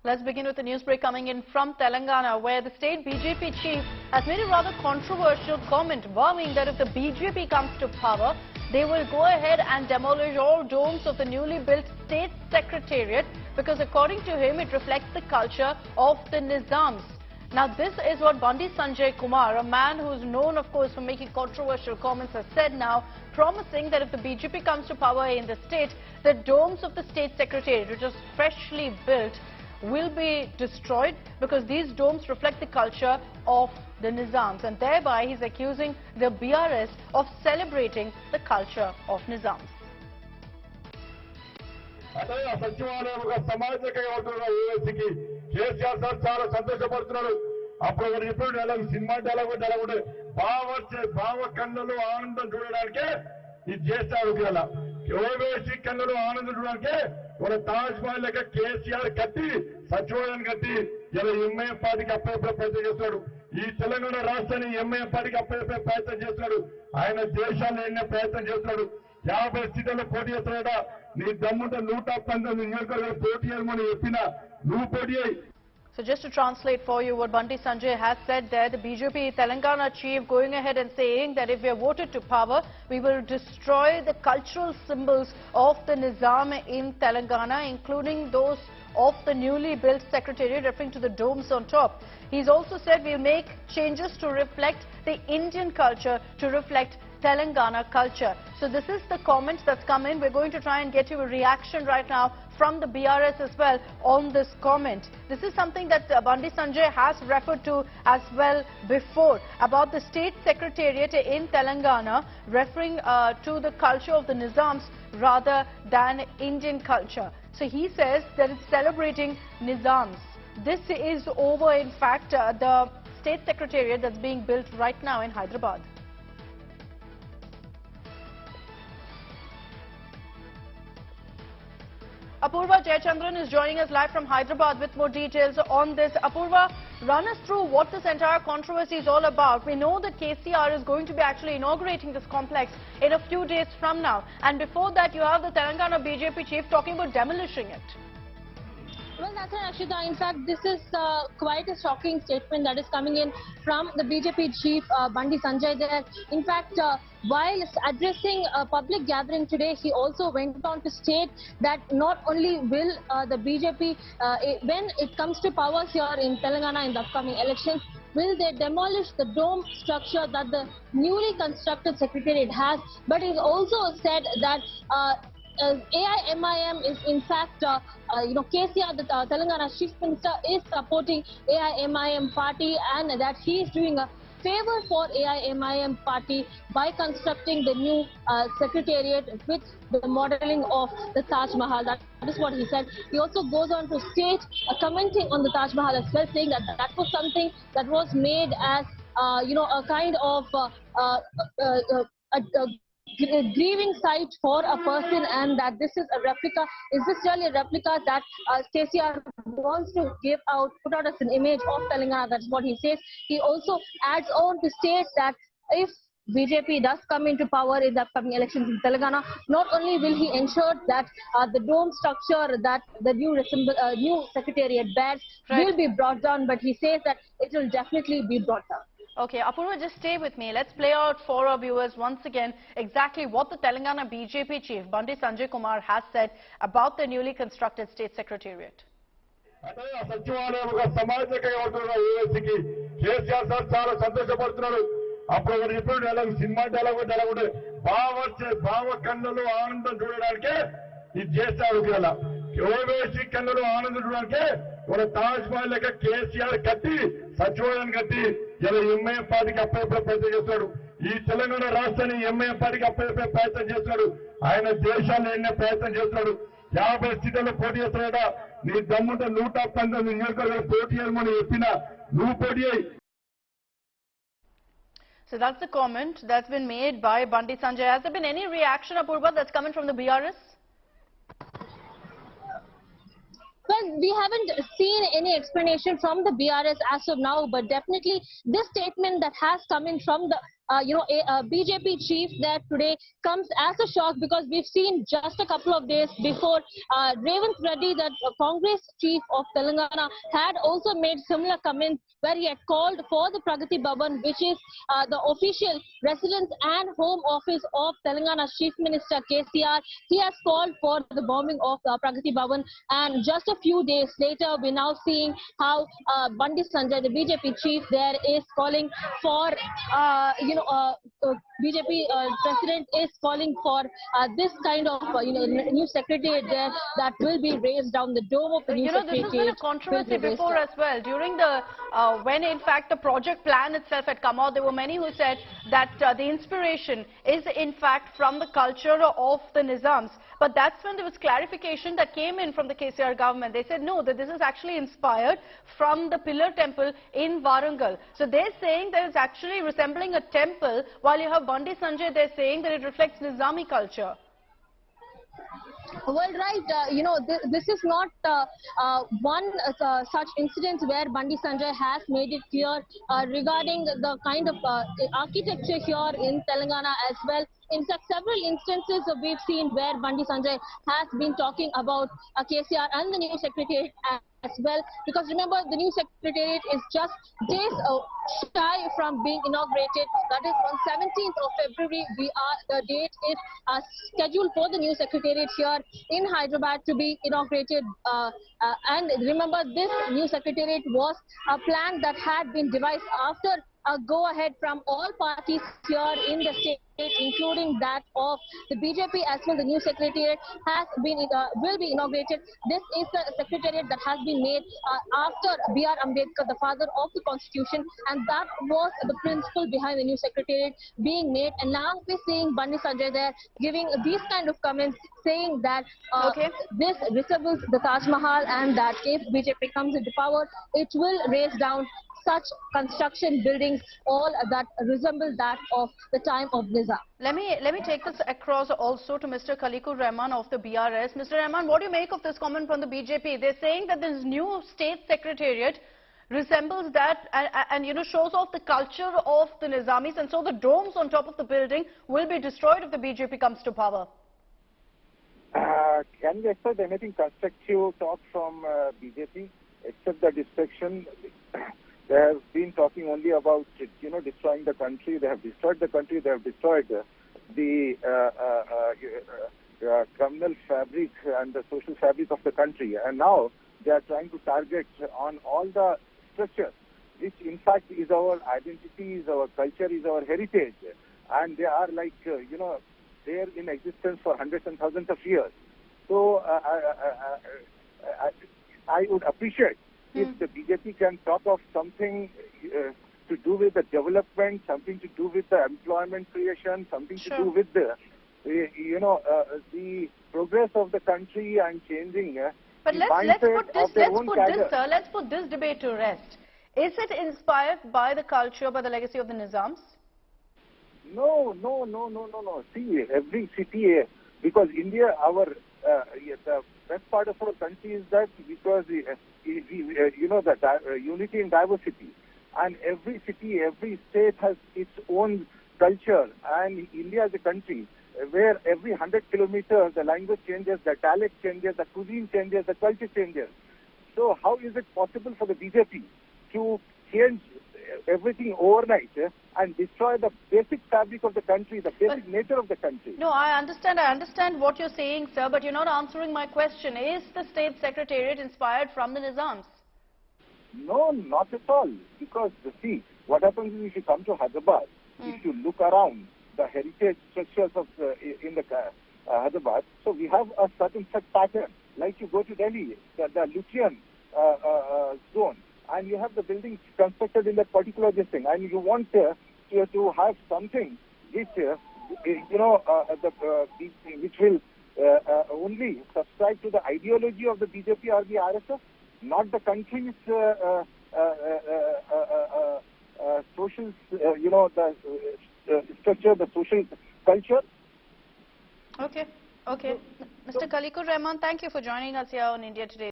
Let's begin with the news break coming in from Telangana, where the state BJP chief has made a rather controversial comment, vowing that if the BJP comes to power, they will go ahead and demolish all domes of the newly built state secretariat, because according to him, it reflects the culture of the Nizams. Now, this is what Bandi Sanjay Kumar, a man who is known, of course, for making controversial comments, has said now, promising that if the BJP comes to power in the state, the domes of the state secretariat, which is freshly built, will be destroyed, because these domes reflect the culture of the Nizams, and thereby he's accusing the BRS of celebrating the culture of Nizams. Taj Mahal like a KCR Katti, Sachuan Katti, Yama Party paper Jesudu. He Telangana Rastani, Yama Party paper Jesudu. I am a Deshan in a pattern Jesudu. Yaba Sitala Podia Trada, need Damuta Luta Panda, the Nuka, Potia Money, Pina, Lu Podia. So just to translate for you what Bandi Sanjay has said there, the BJP Telangana chief going ahead and saying that if we are voted to power, we will destroy the cultural symbols of the Nizam in Telangana, including those of the newly built secretariat, referring to the domes on top. He's also said we'll make changes to reflect the Indian culture, to reflect Telangana culture. So this is the comment that's come in. We're going to try and get you a reaction right now from the BRS as well on this comment. This is something that Bandi Sanjay has referred to as well before, about the state secretariat in Telangana, referring to the culture of the Nizams rather than Indian culture. So he says that it's celebrating Nizams. This is over, in fact, the state secretariat that's being built right now in Hyderabad. Apurva Jayachandran is joining us live from Hyderabad with more details on this. Apurva, run us through what this entire controversy is all about. We know that KCR is going to be actually inaugurating this complex in a few days from now. And before that, you have the Telangana BJP chief talking about demolishing it. Well, Nathan, Ashita, in fact, this is quite a shocking statement that is coming in from the BJP chief, Bandi Sanjay there. In fact, while addressing a public gathering today, he also went on to state that not only will the BJP, when it comes to power here in Telangana in the upcoming elections, will they demolish the dome structure that the newly constructed secretariat has, but he also said that AIMIM is in fact, KCR, the Telangana Chief Minister, is supporting AIMIM party, and that he is doing a favor for AIMIM party by constructing the new secretariat with the modeling of the Taj Mahal. That is what he said. He also goes on to state, commenting on the Taj Mahal as well, saying that that was something that was made as, a kind of a grieving sight for a person, and that this is a replica. Is this really a replica that KCR wants to give out, put out as an image of Telangana? That's what he says. He also adds on to state that if BJP does come into power in the upcoming elections in Telangana, not only will he ensure that the dome structure that the new secretariat bears will be brought down, but he says that it will definitely be brought down. Okay, Apurva, just stay with me. Let's play out for our viewers once again exactly what the Telangana BJP chief, Bandi Sanjay Kumar, has said about the newly constructed state secretariat. Taj Mahal like a KCR Katti, Sachuan Katti, Yama Party paper Jesudu. He Telangana Rastani, Yama Party paper Jesudu. I am a Deshan in a pattern Jesudu. Yaba Sitala Podia Trada, need Damuta Luta Panda, the Nuka, Potia Money, Pina, Lu Podia. So that's the comment that's been made by Bandi Sanjay. Has there been any reaction, Apurva, that's coming from the BRS? Well, we haven't seen any explanation from the BRS as of now, but definitely this statement that has come in from the a BJP chief there today comes as a shock, because we've seen just a couple of days before Revanth Reddy, that Congress chief of Telangana, had also made similar comments where he had called for the Pragati Bhavan, which is the official residence and home office of Telangana's Chief Minister KCR. He has called for the bombing of Pragati Bhavan, and just a few days later, we're now seeing how Bandi Sanjay, the BJP chief there, is calling for, BJP president is calling for this kind of, new secretariat there that will be raised down. The dome of the new This has been a secretariat controversy before as well. During the, when in fact the project plan itself had come out, there were many who said that the inspiration is in fact from the culture of the Nizams. But that's when there was clarification that came in from the KCR government. They said no, that this is actually inspired from the pillar temple in Warangal. So they're saying that it's actually resembling a temple, while you have Bandi Sanjay, they're saying that it reflects Nizami culture. Well, right, this is not one such incident where Bandi Sanjay has made it clear regarding the kind of architecture here in Telangana as well. In fact, several instances we've seen where Bandi Sanjay has been talking about KCR and the new secretariat as well, because remember, the new secretariat is just days shy from being inaugurated. That is on 17th of February. The date is scheduled for the new secretariat here in Hyderabad to be inaugurated. And remember, this new secretariat was a plan that had been devised after a go-ahead from all parties here in the state, including that of the BJP as well. The new secretariat has been will be inaugurated. This is the secretariat that has been made after B.R. Ambedkar, the father of the Constitution, and that was the principle behind the new secretariat being made. And now we're seeing Bandi Sanjay there giving these kind of comments, saying that this resembles the Taj Mahal, and that if BJP comes into power, it will raise down such construction buildings, all that resemble that of the time of Nizam. Let me take this across also to Mr. Khalikur Rahman of the BRS. Mr. Rahman, what do you make of this comment from the BJP? They're saying that this new state secretariat resembles that and shows off the culture of the Nizamis, and so the domes on top of the building will be destroyed if the BJP comes to power. Can we expect anything constructive talk from BJP, except the destruction? They have been talking only about, destroying the country. They have destroyed the country. They have destroyed the communal fabric and the social fabric of the country. And now they are trying to target on all the structures, which in fact is our identity, is our culture, is our heritage. And they are like, there in existence for hundreds and thousands of years. So I would appreciate if the BJP can talk of something to do with the development, something to do with the employment creation, something to do with the, the progress of the country and changing but let's put this debate to rest. Is it inspired by the culture, by the legacy of the Nizams? No. See, every city, because India, the best part of our country is that because the unity in diversity, and every city, every state has its own culture, and India is a country where every 100 kilometers the language changes, the dialect changes, the cuisine changes, the culture changes. So how is it possible for the BJP to change everything overnight and destroy the basic fabric of the country, the basic nature of the country? No, I understand what you're saying, sir, but you're not answering my question. Is the state secretariat inspired from the Nizams? No, not at all. Because, see, what happens is if you come to Hyderabad, if you look around the heritage structures of in the Hyderabad, so we have a certain set pattern. Like you go to Delhi, the Lucian zone, and you have the buildings constructed in that particular thing, and you want to have something which which will only subscribe to the ideology of the BJP or the RSS, not the country's social, the structure, the social culture. Okay. Mr. Khalikur Rahman, thank you for joining us here on India Today.